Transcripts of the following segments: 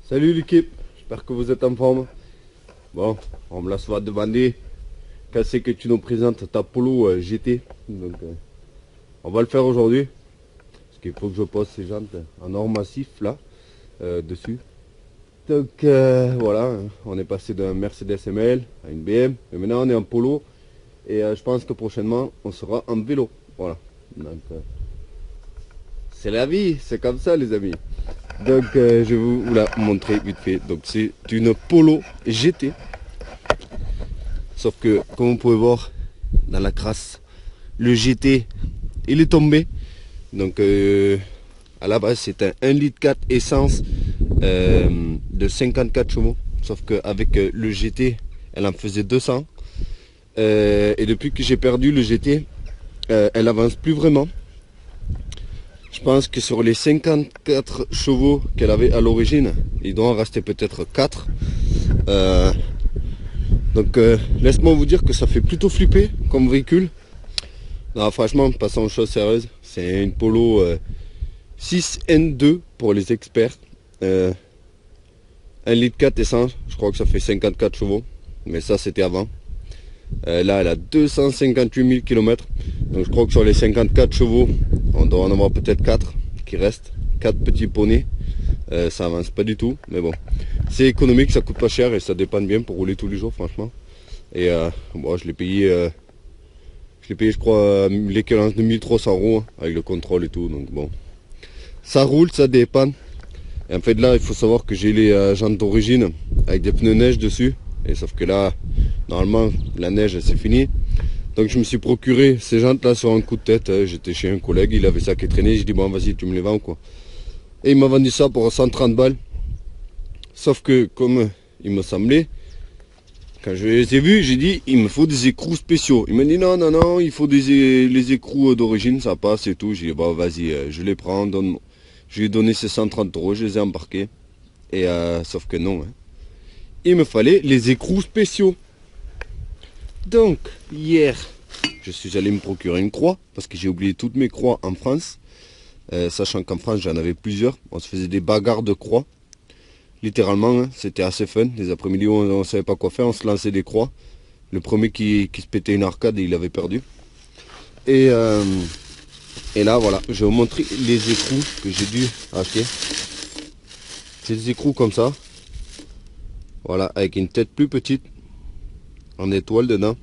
Salut l'équipe, j'espère que vous êtes en forme. Bon, on me laisse va demander quand c'est que tu nous présentes ta Polo GT. Donc, on va le faire aujourd'hui. Parce qu'il faut que je pose ces jantes en or massif là, dessus. Donc voilà, on est passé d'un Mercedes ML à une BM. Et maintenant on est en Polo. Et je pense que prochainement on sera en vélo. Voilà. Donc c'est la vie, c'est comme ça les amis. Donc je vais vous la montrer vite fait. Donc c'est une Polo GT. Sauf que comme vous pouvez voir dans la crasse, le GT il est tombé. Donc à la base c'est un 1,4 litre essence de 54 chevaux. Sauf qu'avec le GT elle en faisait 200. Et depuis que j'ai perdu le GT, elle avance plus vraiment. Je pense que sur les 54 chevaux qu'elle avait à l'origine, il doit en rester peut-être 4. Donc laisse-moi vous dire que ça fait plutôt flipper comme véhicule. Non, franchement, passons aux choses sérieuses. C'est une Polo 6N2 pour les experts. 1,4 litre essence, je crois que ça fait 54 chevaux. Mais ça c'était avant. Là elle a 258 000 km. Donc je crois que sur les 54 chevaux, on doit en avoir peut-être 4 qui restent. 4 petits poneys. Ça avance pas du tout. Mais bon. C'est économique, ça coûte pas cher et ça dépanne bien pour rouler tous les jours franchement. Et bon, je l'ai payé je crois l'équivalence de 1300 euros hein, avec le contrôle et tout. Donc bon. Ça roule, ça dépanne. Et en fait là il faut savoir que j'ai les jantes d'origine avec des pneus neige dessus. Et sauf que là, normalement, la neige c'est fini. Donc je me suis procuré ces jantes là sur un coup de tête. J'étais chez un collègue, il avait ça qui traînait. J'ai dit bon vas-y tu me les vends quoi. Et il m'a vendu ça pour 130 balles. Sauf que comme il me semblait, quand je les ai vus, j'ai dit il me faut des écrous spéciaux. Il m'a dit non, il faut les écrous d'origine, ça passe et tout. J'ai dit bon vas-y, je les prends, donne. Je lui ai donné ces 130 euros, je les ai embarqués. Et sauf que non. Hein. Il me fallait les écrous spéciaux. Donc, hier, je suis allé me procurer une croix, parce que j'ai oublié toutes mes croix en France. Sachant qu'en France, j'en avais plusieurs. On se faisait des bagarres de croix. Littéralement, hein, c'était assez fun. Les après-midi, on ne savait pas quoi faire, on se lançait des croix. Le premier qui se pétait une arcade, il avait perdu. Et là, voilà, je vais vous montrer les écrous que j'ai dû acheter. C'est des écrous comme ça. Voilà, avec une tête plus petite, en étoile dedans,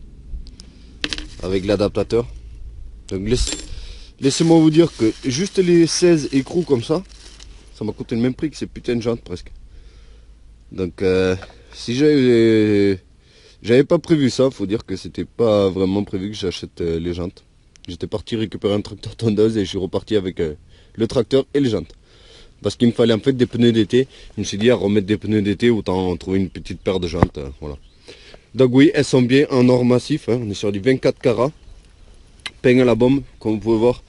avec l'adaptateur. Donc laissez-moi vous dire que juste les 16 écrous comme ça m'a coûté le même prix que ces putains de jantes presque. Donc si j'avais pas prévu ça, faut dire que c'était pas vraiment prévu que j'achète les jantes. J'étais parti récupérer un tracteur tondeuse et je suis reparti avec le tracteur et les jantes. Parce qu'il me fallait en fait des pneus d'été. Je me suis dit à remettre des pneus d'été, autant trouver une petite paire de jantes. Voilà. Donc oui, elles sont bien en or massif. Hein. On est sur du 24 carats. Peint à la bombe, comme vous pouvez voir.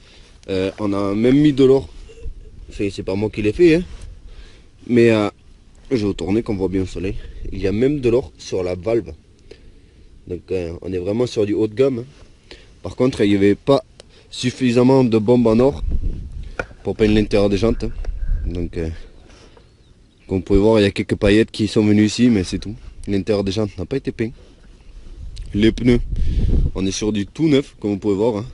On a même mis de l'or. C'est pas moi qui l'ai fait. Hein. Mais je vais vous tourner qu'on voit bien au soleil. Il y a même de l'or sur la valve. Donc on est vraiment sur du haut de gamme. Hein. Par contre, il n'y avait pas suffisamment de bombes en or pour peindre l'intérieur des jantes. Hein. Donc, comme vous pouvez voir, il y a quelques paillettes qui sont venues ici, mais c'est tout. L'intérieur des jantes n'a pas été peint. Les pneus, on est sur du tout neuf, comme vous pouvez voir. Hein.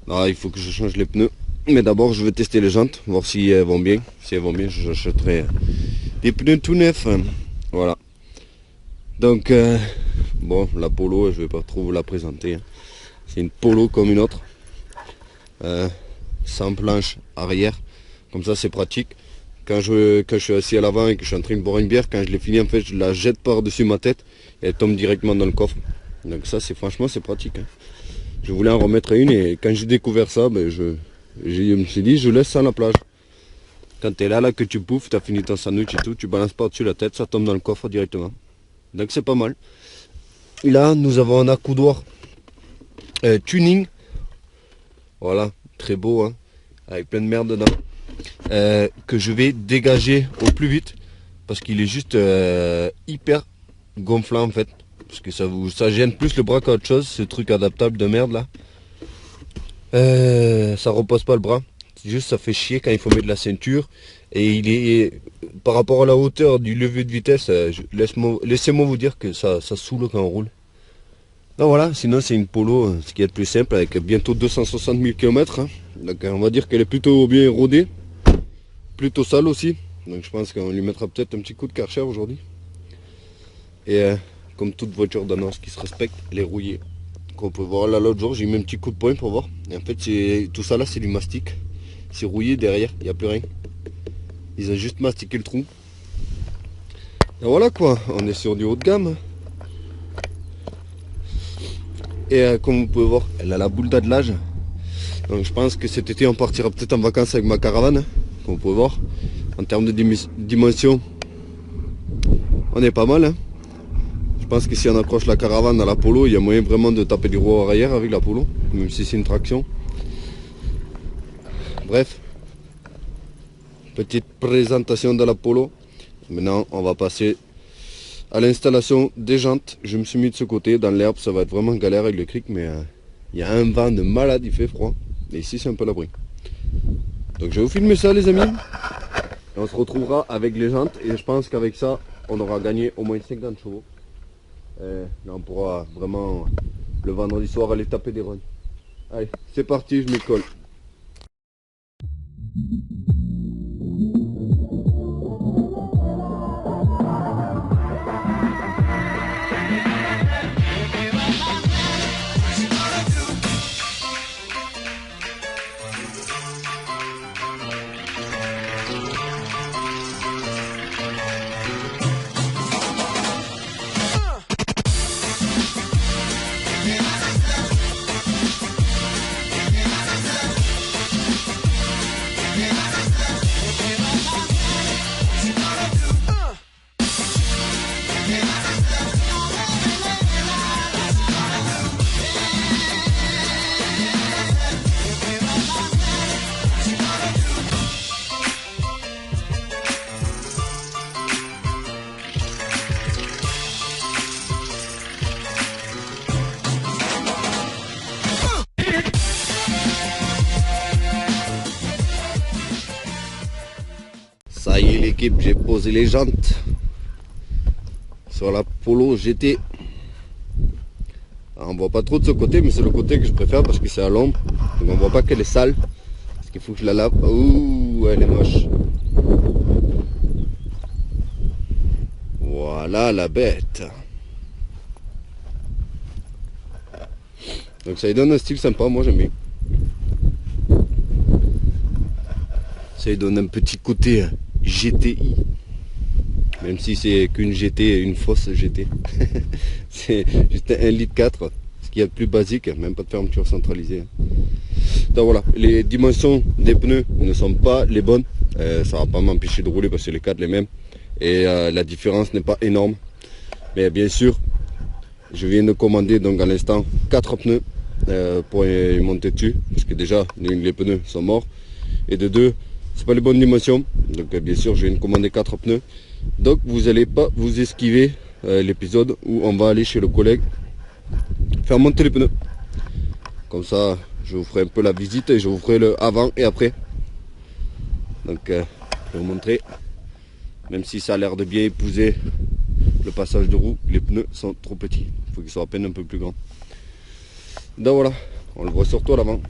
Là, il faut que je change les pneus. Mais d'abord, je vais tester les jantes, voir si elles vont bien. Si elles vont bien, j'achèterai des pneus tout neufs. Hein. Voilà. Donc, bon, la Polo, je vais pas trop vous la présenter. Hein. C'est une Polo comme une autre. Sans planche arrière. Comme ça c'est pratique. Quand je suis assis à l'avant et que je suis en train de boire une bière, quand je l'ai fini en fait je la jette par-dessus ma tête et elle tombe directement dans le coffre. Donc ça c'est franchement c'est pratique. Hein. Je voulais en remettre une et quand j'ai découvert ça, ben, je me suis dit je laisse ça à la plage. Quand tu es là que tu bouffes, tu as fini ton sandwich et tout, tu balances par-dessus la tête, ça tombe dans le coffre directement. Donc c'est pas mal. Là nous avons un accoudoir tuning. Voilà, très beau hein, avec plein de merde dedans. Que je vais dégager au plus vite parce qu'il est juste hyper gonflant en fait, parce que ça gêne plus le bras qu'autre chose, ce truc adaptable de merde là. Ça repose pas le bras, c'est juste ça fait chier quand il faut mettre de la ceinture et il est par rapport à la hauteur du levier de vitesse, laissez-moi vous dire que ça saoule quand on roule. Donc voilà, sinon c'est une Polo, ce qui est le plus simple, avec bientôt 260 000 km. Hein. Donc on va dire qu'elle est plutôt bien rodée, plutôt sale aussi. Donc je pense qu'on lui mettra peut-être un petit coup de Karcher aujourd'hui. Et comme toute voiture d'annonce qui se respecte, elle est rouillée. Comme on peut voir là l'autre jour, j'ai mis un petit coup de poing pour voir. Et en fait tout ça là c'est du mastic. C'est rouillé derrière, il n'y a plus rien. Ils ont juste mastiqué le trou. Et voilà quoi, on est sur du haut de gamme. Et comme vous pouvez voir, elle a la boule d'attelage. Donc je pense que cet été on partira peut-être en vacances avec ma caravane. Hein, comme vous pouvez voir. En termes de dimension, on est pas mal. Hein. Je pense que si on accroche la caravane à la Polo, il y a moyen vraiment de taper des roues arrière avec la Polo. Même si c'est une traction. Bref. Petite présentation de la Polo. Maintenant on va passer à l'installation des jantes. Je me suis mis de ce côté, dans l'herbe, ça va être vraiment galère avec le cric, mais il y a un vent de malade, il fait froid. Et ici c'est un peu l'abri. Donc je vais vous filmer ça les amis. Et on se retrouvera avec les jantes et je pense qu'avec ça, on aura gagné au moins 50 chevaux. Et là on pourra vraiment le vendredi soir aller taper des runs. Allez, c'est parti, je m'y colle. Ça y est l'équipe, j'ai posé les jantes sur la Polo GT. Alors, on voit pas trop de ce côté, mais c'est le côté que je préfère parce que c'est à l'ombre. Donc on voit pas qu'elle est sale. Parce qu'il faut que je la lave. Ouh, elle est moche. Voilà la bête. Donc ça lui donne un style sympa, moi j'aime bien. Ça lui donne un petit côté GTI. Même si c'est qu'une GT, une fausse GT. C'est juste un litre 4, ce qu'il y a de plus basique, même pas de fermeture centralisée. Donc voilà, les dimensions des pneus ne sont pas les bonnes. Ça va pas m'empêcher de rouler parce que les 4 les mêmes. Et la différence n'est pas énorme. Mais bien sûr, je viens de commander donc à l'instant 4 pneus pour y monter dessus. Parce que déjà, les pneus sont morts. Et de deux, c'est pas les bonnes dimensions. Donc bien sûr, je viens de commander 4 pneus. Donc vous n'allez pas vous esquiver l'épisode où on va aller chez le collègue faire monter les pneus. Comme ça, je vous ferai un peu la visite et je vous ferai le avant et après. Donc je vais vous montrer. Même si ça a l'air de bien épouser le passage de roue, les pneus sont trop petits. Il faut qu'ils soient à peine un peu plus grands. Donc voilà, on le voit surtout à l'avant.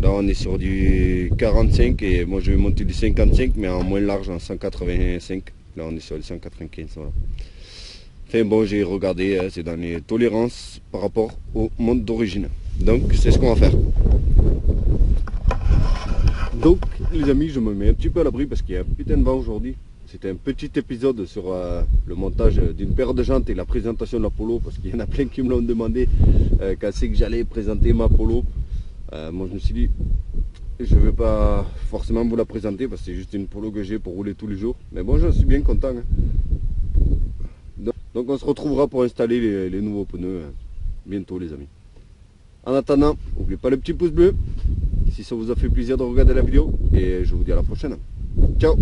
Là on est sur du 45 et moi je vais monter du 55 mais en moins large, en 185. Là on est sur du 195. Voilà. Enfin bon, j'ai regardé, c'est dans les tolérances par rapport au monde d'origine. Donc c'est ce qu'on va faire. Donc les amis, je me mets un petit peu à l'abri parce qu'il y a un putain de vent aujourd'hui. C'était un petit épisode sur le montage d'une paire de jantes et la présentation de la Polo, parce qu'il y en a plein qui me l'ont demandé quand c'est que j'allais présenter ma Polo. Moi je me suis dit, je ne vais pas forcément vous la présenter parce que c'est juste une Polo que j'ai pour rouler tous les jours. Mais bon, j'en suis bien content. Hein. Donc on se retrouvera pour installer les nouveaux pneus bientôt les amis. En attendant, n'oubliez pas le petit pouce bleu si ça vous a fait plaisir de regarder la vidéo et je vous dis à la prochaine. Ciao.